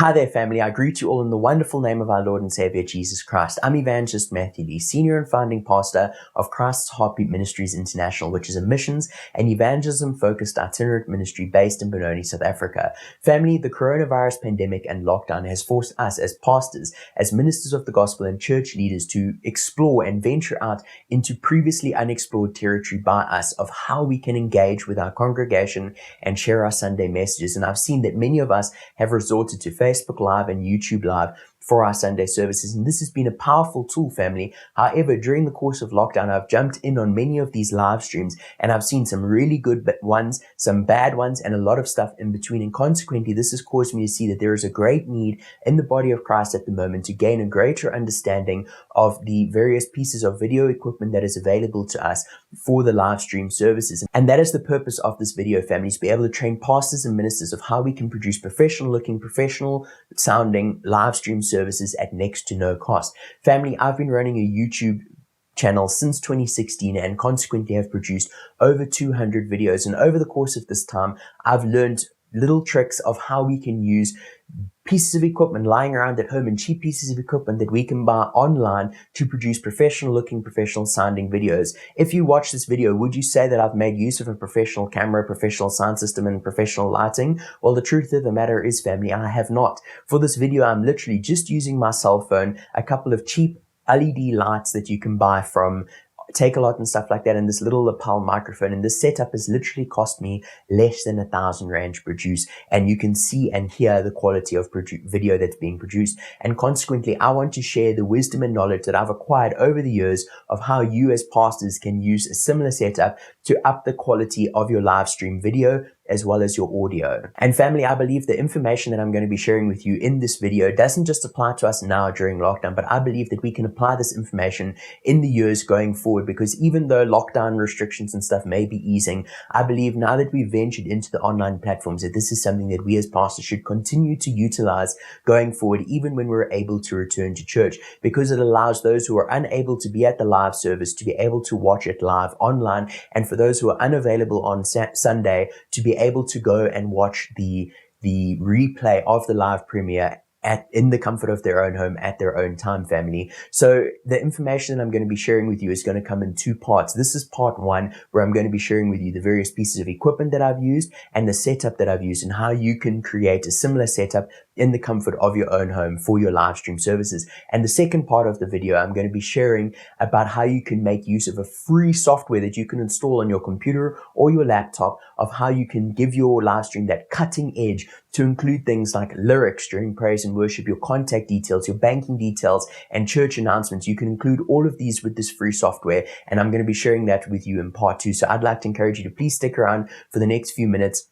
Hi there, family. I greet you all in the wonderful name of our Lord and Savior, Jesus Christ. I'm Evangelist Matthew Lee, Senior and Founding Pastor of Christ's Heartbeat Ministries International, which is a missions and evangelism-focused itinerant ministry based in Benoni, South Africa. Family, the coronavirus pandemic and lockdown has forced us as pastors, as ministers of the gospel and church leaders to explore and venture out into previously unexplored territory by us of how we can engage with our congregation and share our Sunday messages. And I've seen that many of us have resorted to Facebook Live and YouTube Live for our Sunday services. And this has been a powerful tool, family. However, during the course of lockdown, I've jumped in on many of these live streams and I've seen some really good ones, some bad ones, and a lot of stuff in between. And consequently, this has caused me to see that there is a great need in the body of Christ at the moment to gain a greater understanding of the various pieces of video equipment that is available to us for the live stream services. And that is the purpose of this video, family, to be able to train pastors and ministers of how we can produce professional looking, professional sounding live stream services at next to no cost. Family, I've been running a YouTube channel since 2016 and consequently have produced over 200 videos. And over the course of this time, I've learned little tricks of how we can use pieces of equipment lying around at home and cheap pieces of equipment that we can buy online to produce professional looking, professional sounding videos. If you watch this video, would you say that I've made use of a professional camera, professional sound system, and professional lighting? Well, the truth of the matter is, family, I have not. For this video, I'm literally just using my cell phone, a couple of cheap LED lights that you can buy from Take-A-Lot and stuff like that, and this little lapel microphone. And this setup has literally cost me less than 1,000 rand to produce, and you can see and hear the quality of video that's being produced. And consequently, I want to share the wisdom and knowledge that I've acquired over the years of how you as pastors can use a similar setup to up the quality of your live stream video as well as your audio. And family, I believe the information that I'm going to be sharing with you in this video doesn't just apply to us now during lockdown, but I believe that we can apply this information in the years going forward, because even though lockdown restrictions and stuff may be easing, I believe now that we've ventured into the online platforms that this is something that we as pastors should continue to utilize going forward, even when we're able to return to church, because it allows those who are unable to be at the live service to be able to watch it live online, and for those who are unavailable on Sunday to be able to go and watch the replay of the live premiere in the comfort of their own home at their own time, family. So the information that I'm going to be sharing with you is going to come in two parts. This is part one, where I'm going to be sharing with you the various pieces of equipment that I've used and the setup that I've used and how you can create a similar setup in the comfort of your own home for your live stream services. And the second part of the video, I'm going to be sharing about how you can make use of a free software that you can install on your computer or your laptop, of how you can give your live stream that cutting edge to include things like lyrics during praise and worship, your contact details, your banking details, and church announcements. You can include all of these with this free software, and I'm going to be sharing that with you in part two. So I'd like to encourage you to please stick around for the next few minutes,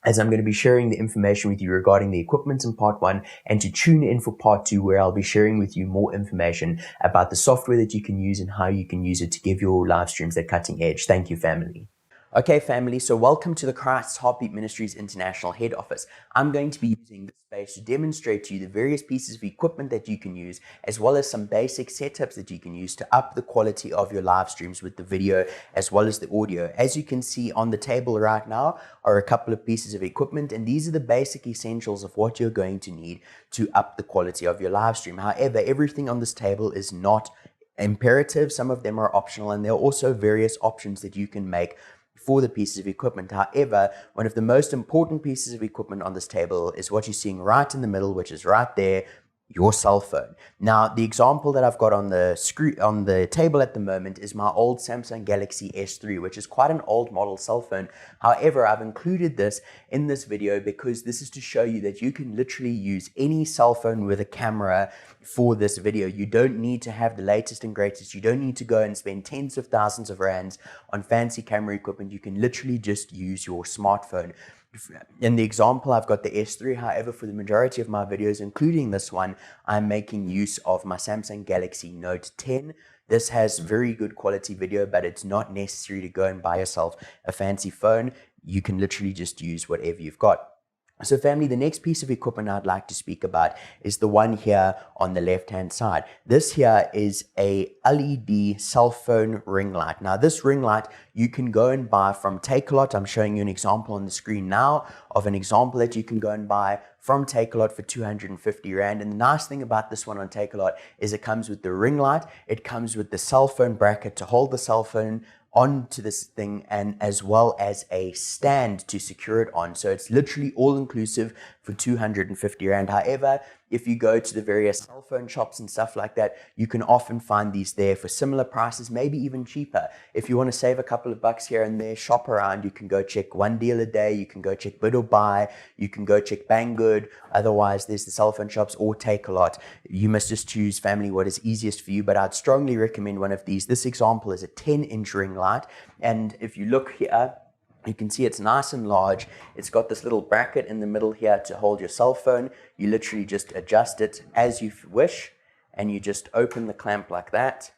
as I'm going to be sharing the information with you regarding the equipment in part one, and to tune in for part two, where I'll be sharing with you more information about the software that you can use and how you can use it to give your live streams that cutting edge. Thank you, family. Okay, family, so welcome to the Christ's Heartbeat Ministries International Head Office. I'm going to be using this space to demonstrate to you the various pieces of equipment that you can use, as well as some basic setups that you can use to up the quality of your live streams with the video as well as the audio. As you can see on the table right now are a couple of pieces of equipment, and these are the basic essentials of what you're going to need to up the quality of your live stream. However, everything on this table is not imperative. Some of them are optional, and there are also various options that you can make for the pieces of equipment. However, one of the most important pieces of equipment on this table is what you're seeing right in the middle, which is right there, your cell phone. Now, the example that I've got on the table at the moment is my old Samsung Galaxy S3, which is quite an old model cell phone. However, I've included this in this video because this is to show you that you can literally use any cell phone with a camera for this video. You don't need to have the latest and greatest. You don't need to go and spend tens of thousands of rands on fancy camera equipment. You can literally just use your smartphone. In the example, I've got the S3. However, for the majority of my videos, including this one, I'm making use of my Samsung Galaxy Note 10. This has very good quality video, but it's not necessary to go and buy yourself a fancy phone. You can literally just use whatever you've got. So family, the next piece of equipment I'd like to speak about is the one here on the left-hand side. This here is a LED cell phone ring light. Now this ring light you can go and buy from Takealot. I'm showing you an example on the screen now of an example that you can go and buy from Takealot for 250 Rand. And the nice thing about this one on Takealot is it comes with the ring light, it comes with the cell phone bracket to hold the cell phone onto this thing, and as well as a stand to secure it on. So it's literally all inclusive for 250 Rand. However, if you go to the various cell phone shops and stuff like that, you can often find these there for similar prices, maybe even cheaper. If you want to save a couple of bucks here and there, shop around. You can go check One Deal a Day, you can go check Bid or Buy, you can go check Banggood. Otherwise, there's the cell phone shops or Takealot. You must just choose, family, what is easiest for you, but I'd strongly recommend one of these. This example is a 10-inch ring light, and if you look here, you can see it's nice and large. It's got this little bracket in the middle here to hold your cell phone. You literally just adjust it as you wish, and you just open the clamp like that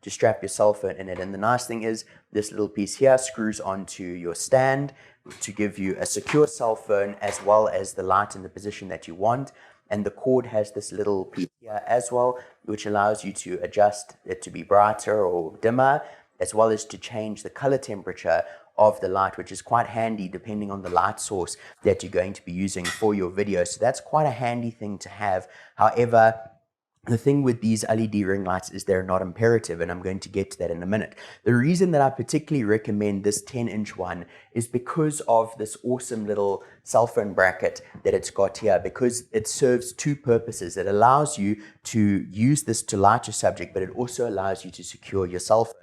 to strap your cell phone in it. And the nice thing is this little piece here screws onto your stand to give you a secure cell phone as well as the light in the position that you want. And the cord has this little piece here as well, which allows you to adjust it to be brighter or dimmer, as well as to change the color temperature of the light, which is quite handy depending on the light source that you're going to be using for your video. So that's quite a handy thing to have. However, the thing with these LED ring lights is they're not imperative, and I'm going to get to that in a minute. The reason that I particularly recommend this 10-inch one is because of this awesome little cell phone bracket that it's got here, because it serves two purposes. It allows you to use this to light your subject, but it also allows you to secure your cell phone.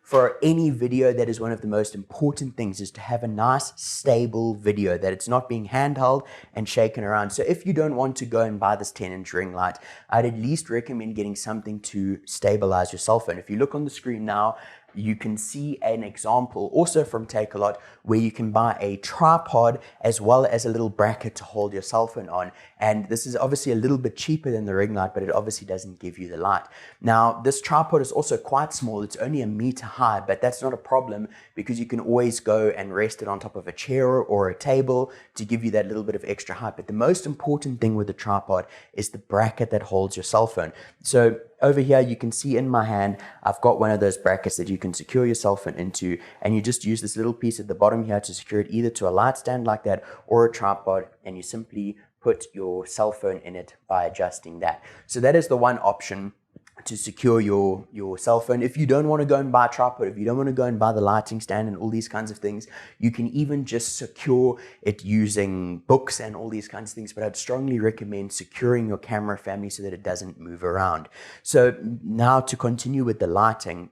For any video, that is one of the most important things, is to have a nice stable video, that it's not being handheld and shaken around. So if you don't want to go and buy this 10-inch ring light, I'd at least recommend getting something to stabilize your cell phone. If you look on the screen now, you can see an example also from Takealot where you can buy a tripod as well as a little bracket to hold your cell phone on. And this is obviously a little bit cheaper than the ring light, but it obviously doesn't give you the light. Now, this tripod is also quite small. It's only 1 meter high, but that's not a problem because you can always go and rest it on top of a chair or a table to give you that little bit of extra height. But the most important thing with the tripod is the bracket that holds your cell phone. So over here, you can see in my hand, I've got one of those brackets that you can secure your cell phone into, and you just use this little piece at the bottom here to secure it either to a light stand like that or a tripod, and you simply put your cell phone in it by adjusting that. So that is the one option to secure your cell phone. If you don't want to go and buy a tripod, if you don't want to go and buy the lighting stand and all these kinds of things, you can even just secure it using books and all these kinds of things. But I'd strongly recommend securing your camera, family, so that it doesn't move around. So now to continue with the lighting,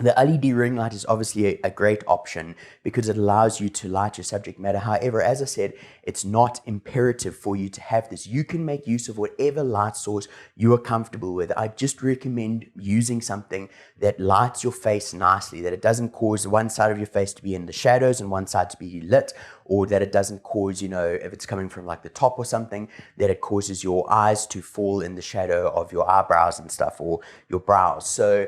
the LED ring light is obviously a great option because it allows you to light your subject matter. However, as I said, it's not imperative for you to have this. You can make use of whatever light source you are comfortable with. I just recommend using something that lights your face nicely, that it doesn't cause one side of your face to be in the shadows and one side to be lit, or that it doesn't cause, if it's coming from like the top or something, that it causes your eyes to fall in the shadow of your eyebrows and stuff, or your brows. So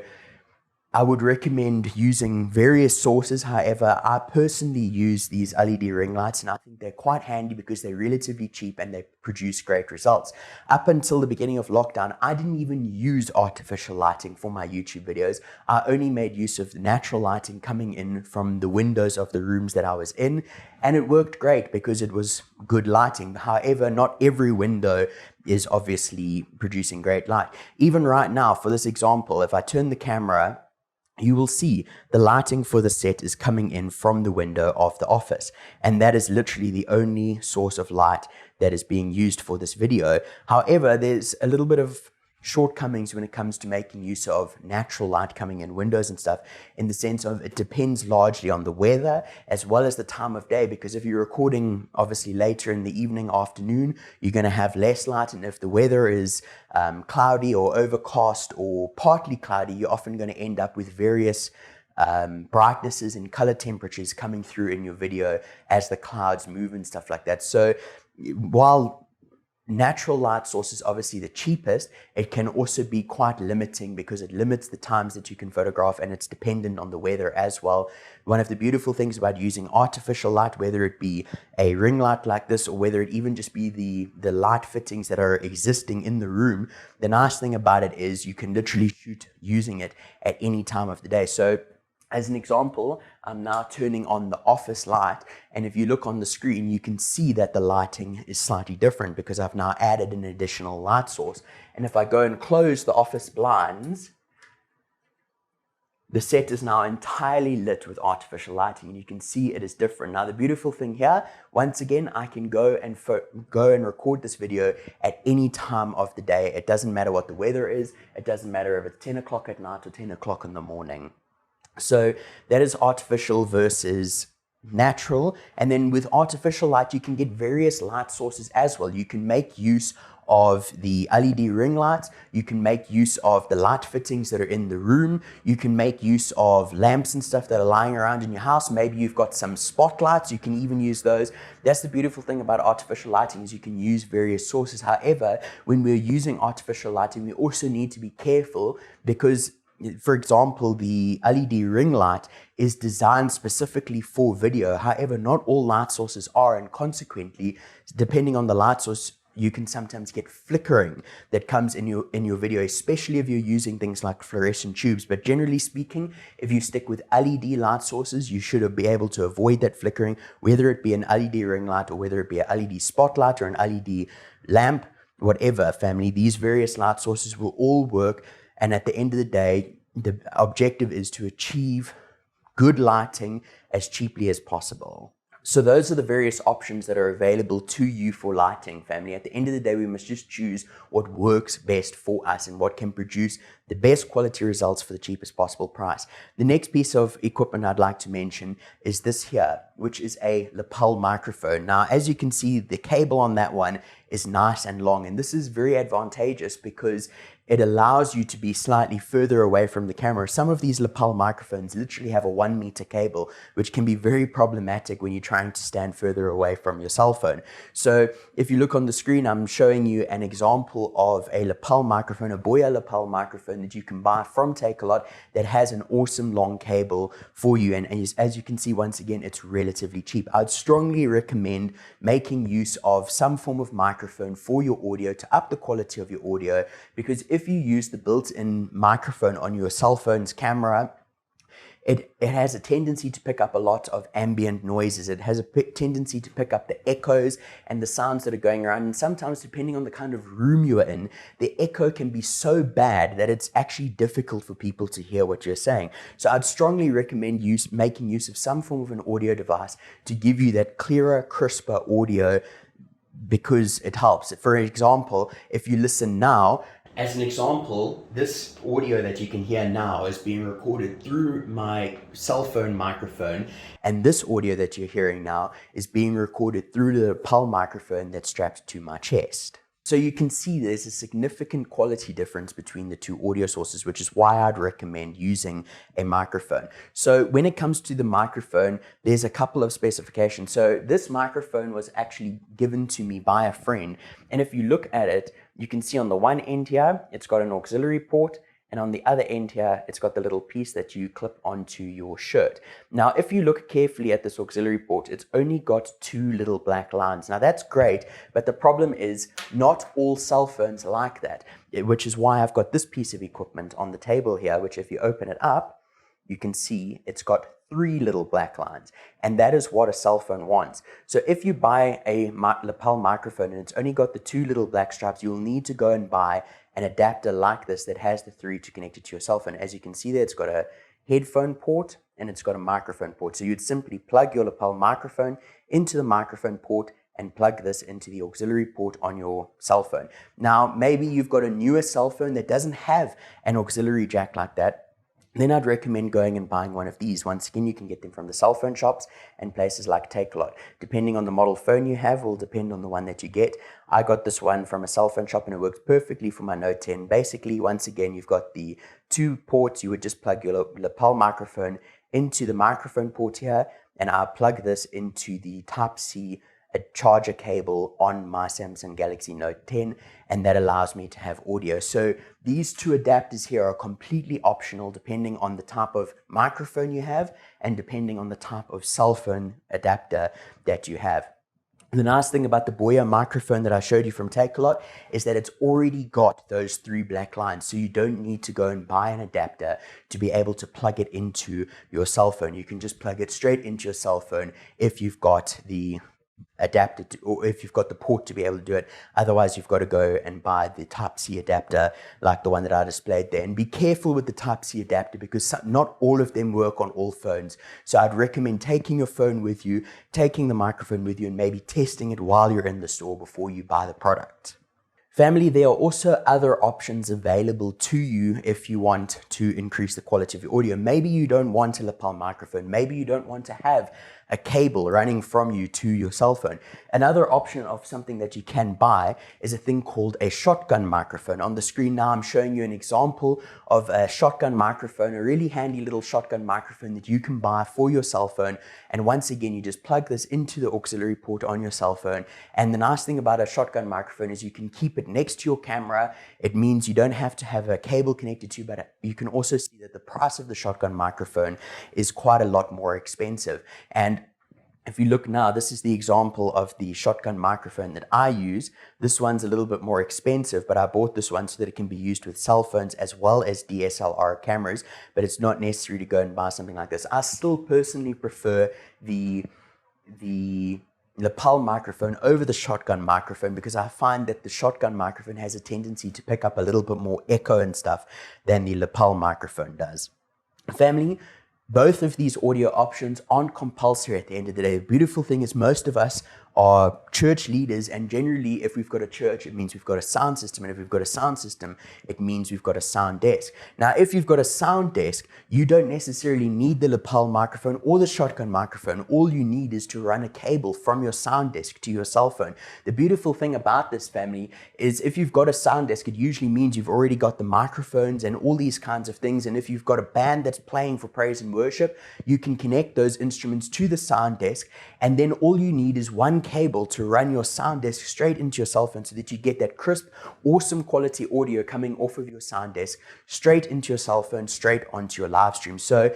I would recommend using various sources. However, I personally use these LED ring lights, and I think they're quite handy because they're relatively cheap and they produce great results. Up until the beginning of lockdown, I didn't even use artificial lighting for my YouTube videos. I only made use of the natural lighting coming in from the windows of the rooms that I was in, and it worked great because it was good lighting. However, not every window is obviously producing great light. Even right now, for this example, if I turn the camera, you will see the lighting for the set is coming in from the window of the office. And that is literally the only source of light that is being used for this video. However, there's a little bit of shortcomings when it comes to making use of natural light coming in windows and stuff, in the sense of it depends largely on the weather as well as the time of day, because if you're recording obviously later in the evening, afternoon, you're going to have less light, and if the weather is cloudy or overcast or partly cloudy, you're often going to end up with various brightnesses and color temperatures coming through in your video as the clouds move and stuff like that. So while natural light source is obviously the cheapest. It can also be quite limiting because it limits the times that you can photograph, and it's dependent on the weather as well. One of the beautiful things about using artificial light, whether it be a ring light like this or whether it even just be the light fittings that are existing in the room, the nice thing about it is you can literally shoot using it at any time of the day. So as an example, I'm now turning on the office light, and if you look on the screen, you can see that the lighting is slightly different because I've now added an additional light source. And if I go and close the office blinds, the set is now entirely lit with artificial lighting, and you can see it is different. Now, the beautiful thing here, once again, I can go and record this video at any time of the day. It doesn't matter what the weather is. It doesn't matter if it's 10 o'clock at night or 10 o'clock in the morning. So that is artificial versus natural. And then with artificial light, you can get various light sources as well. You can make use of the LED ring lights. You can make use of the light fittings that are in the room. You can make use of lamps and stuff that are lying around in your house. Maybe you've got some spotlights. You can even use those. That's the beautiful thing about artificial lighting, is you can use various sources. However, when we're using artificial lighting, we also need to be careful because, for example, the LED ring light is designed specifically for video. However, not all light sources are, and consequently, depending on the light source, you can sometimes get flickering that comes in your video, especially if you're using things like fluorescent tubes. But generally speaking, if you stick with LED light sources, you should be able to avoid that flickering, whether it be an LED ring light or whether it be an LED spotlight or an LED lamp, whatever family. These various light sources will all work. And at the end of the day, the objective is to achieve good lighting as cheaply as possible. So those are the various options that are available to you for lighting, family. At the end of the day, we must just choose what works best for us and what can produce the best quality results for the cheapest possible price. The next piece of equipment I'd like to mention is this here, which is a lapel microphone. Now, as you can see, the cable on that one is nice and long, and this is very advantageous because it allows you to be slightly further away from the camera. Some of these lapel microphones literally have a 1 meter cable, which can be very problematic when you're trying to stand further away from your cell phone. So if you look on the screen, I'm showing you an example of a lapel microphone, a Boya lapel microphone that you can buy from Takealot that has an awesome long cable for you. And as you can see, once again, it's relatively cheap. I'd strongly recommend making use of some form of microphone for your audio to up the quality of your audio, because if you use the built-in microphone on your cell phone's camera, it has a tendency to pick up a lot of ambient noises. It has a tendency to pick up the echoes and the sounds that are going around. And sometimes, depending on the kind of room you are in, the echo can be so bad that it's actually difficult for people to hear what you're saying. So I'd strongly recommend making use of some form of an audio device to give you that clearer, crisper audio, because it helps. For example, if you listen now, as an example, this audio that you can hear now is being recorded through my cell phone microphone, and this audio that you're hearing now is being recorded through the lapel microphone that's strapped to my chest. So you can see there's a significant quality difference between the two audio sources, which is why I'd recommend using a microphone. So when it comes to the microphone, there's a couple of specifications. So this microphone was actually given to me by a friend, and if you look at it, you can see on the one end here, it's got an auxiliary port, and on the other end here, it's got the little piece that you clip onto your shirt. Now, if you look carefully at this auxiliary port, it's only got 2 little black lines. Now, that's great, but the problem is not all cell phones are like that, which is why I've got this piece of equipment on the table here, which if you open it up, you can see it's got 3 little black lines, and that is what a cell phone wants. So if you buy a lapel microphone and it's only got the 2 little black stripes, you'll need to go and buy an adapter like this that has the 3 to connect it to your cell phone. As you can see there, it's got a headphone port and it's got a microphone port. So you'd simply plug your lapel microphone into the microphone port and plug this into the auxiliary port on your cell phone. Now, maybe you've got a newer cell phone that doesn't have an auxiliary jack like that. Then I'd recommend going and buying one of these. Once again, you can get them from the cell phone shops and places like Takealot. Depending on the model phone you have will depend on the one that you get. I got this one from a cell phone shop and it works perfectly for my Note 10. Basically, once again, you've got the 2 ports. You would just plug your lapel microphone into the microphone port here, and I'll plug this into the Type-C a charger cable on my Samsung Galaxy Note 10, and that allows me to have audio. So these two adapters here are completely optional depending on the type of microphone you have and depending on the type of cell phone adapter that you have. The nice thing about the Boya microphone that I showed you from Takealot is that it's already got those 3 black lines, so you don't need to go and buy an adapter to be able to plug it into your cell phone. You can just plug it straight into your cell phone if you've got the adapter or if you've got the port to be able to do it. Otherwise, you've got to go and buy the Type-C adapter like the one that I displayed there. And be careful with the Type-C adapter because not all of them work on all phones. So I'd recommend taking your phone with you, taking the microphone with you, and maybe testing it while you're in the store before you buy the product. Family, there are also other options available to you if you want to increase the quality of your audio. Maybe you don't want a lapel microphone. Maybe you don't want to have a cable running from you to your cell phone. Another option of something that you can buy is a thing called a shotgun microphone. On the screen now, I'm showing you an example of a shotgun microphone, a really handy little shotgun microphone that you can buy for your cell phone. And once again, you just plug this into the auxiliary port on your cell phone. And the nice thing about a shotgun microphone is you can keep it next to your camera. It means you don't have to have a cable connected to you, but you can also see that the price of the shotgun microphone is quite a lot more expensive. And if you look now, this is the example of the shotgun microphone that I use. This one's a little bit more expensive, but I bought this one so that it can be used with cell phones as well as DSLR cameras, but it's not necessary to go and buy something like this. I still personally prefer the lapel microphone over the shotgun microphone because I find that the shotgun microphone has a tendency to pick up a little bit more echo and stuff than the lapel microphone does. Family, both of these audio options aren't compulsory at the end of the day. The beautiful thing is most of us are church leaders, and generally if we've got a church, it means we've got a sound system, and if we've got a sound system, it means we've got a sound desk. Now, if you've got a sound desk, you don't necessarily need the lapel microphone or the shotgun microphone. All you need is to run a cable from your sound desk to your cell phone. The beautiful thing about this, family, is if you've got a sound desk, it usually means you've already got the microphones and all these kinds of things, and if you've got a band that's playing for praise and worship, you can connect those instruments to the sound desk, and then all you need is one cable to run your sound desk straight into your cell phone so that you get that crisp, awesome quality audio coming off of your sound desk straight into your cell phone, straight onto your live stream. So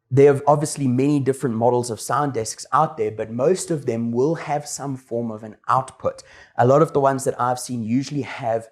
there are obviously many different models of sound desks out there, but most of them will have some form of an output. A lot of the ones that I've seen usually have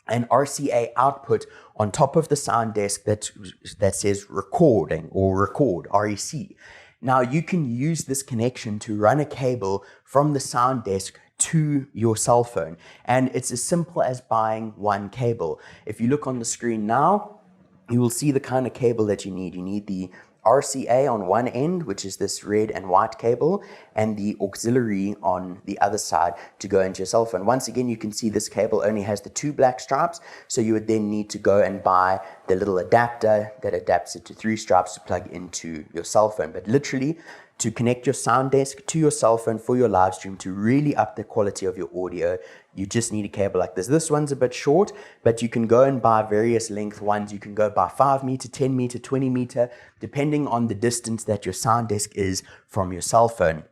an RCA output on top of the sound desk that says recording or record, REC. Now you can use this connection to run a cable from the sound desk to your cell phone. And it's as simple as buying one cable. If you look on the screen now, you will see the kind of cable that you need. You need the RCA on one end, which is this red and white cable, and the auxiliary on the other side to go into your cell phone. Once again, you can see this cable only has the 2 black stripes, so you would then need to go and buy the little adapter that adapts it to 3 stripes to plug into your cell phone. But literally, to connect your sound desk to your cell phone for your live stream to really up the quality of your audio, you just need a cable like this. This one's a bit short, but you can go and buy various length ones. You can go buy 5 meter, 10 meter, 20 meter, depending on the distance that your sound desk is from your cell phone.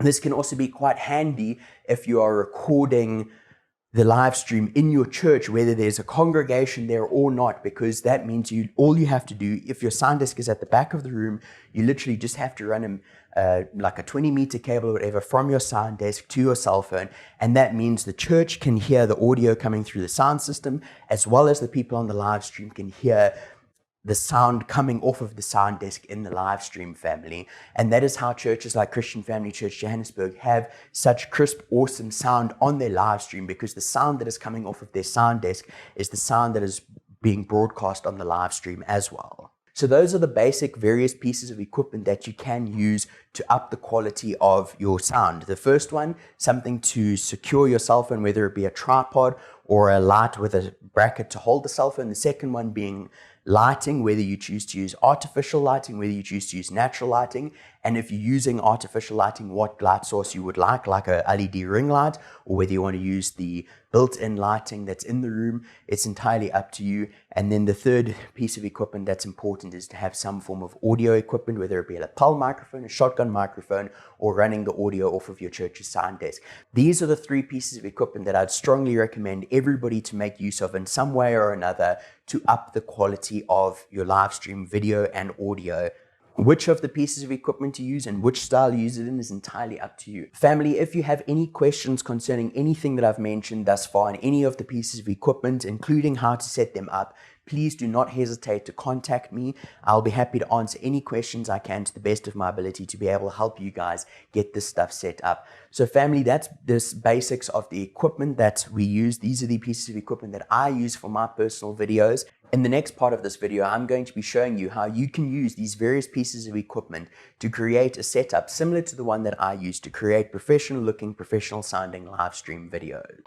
This can also be quite handy if you are recording the live stream in your church, whether there's a congregation there or not, because that means all you have to do, if your sound desk is at the back of the room, you literally just have to run like a 20 meter cable or whatever from your sound desk to your cell phone, and that means the church can hear the audio coming through the sound system, as well as the people on the live stream can hear the sound coming off of the sound desk in the live stream, family. And that is how churches like Christian Family Church Johannesburg have such crisp, awesome sound on their live stream, because the sound that is coming off of their sound desk is the sound that is being broadcast on the live stream as well. So those are the basic various pieces of equipment that you can use to up the quality of your sound. The first one, something to secure your cell phone, whether it be a tripod or a light with a bracket to hold the cell phone. The second one being lighting, whether you choose to use artificial lighting, whether you choose to use natural lighting, and if you're using artificial lighting, what light source you would like a LED ring light, or whether you want to use the built-in lighting that's in the room. It's entirely up to you. And then the third piece of equipment that's important is to have some form of audio equipment, whether it be a lapel microphone, a shotgun microphone, or running the audio off of your church's sound desk. These are the three pieces of equipment that I'd strongly recommend everybody to make use of in some way or another to up the quality of your live stream video and audio. Which of the pieces of equipment to use and which style you use it in is entirely up to you. Family, if you have any questions concerning anything that I've mentioned thus far in any of the pieces of equipment, including how to set them up, please do not hesitate to contact me. I'll be happy to answer any questions I can to the best of my ability to be able to help you guys get this stuff set up. So family, that's the basics of the equipment that we use. These are the pieces of equipment that I use for my personal videos. In the next part of this video, I'm going to be showing you how you can use these various pieces of equipment to create a setup similar to the one that I use to create professional looking, professional sounding live stream videos.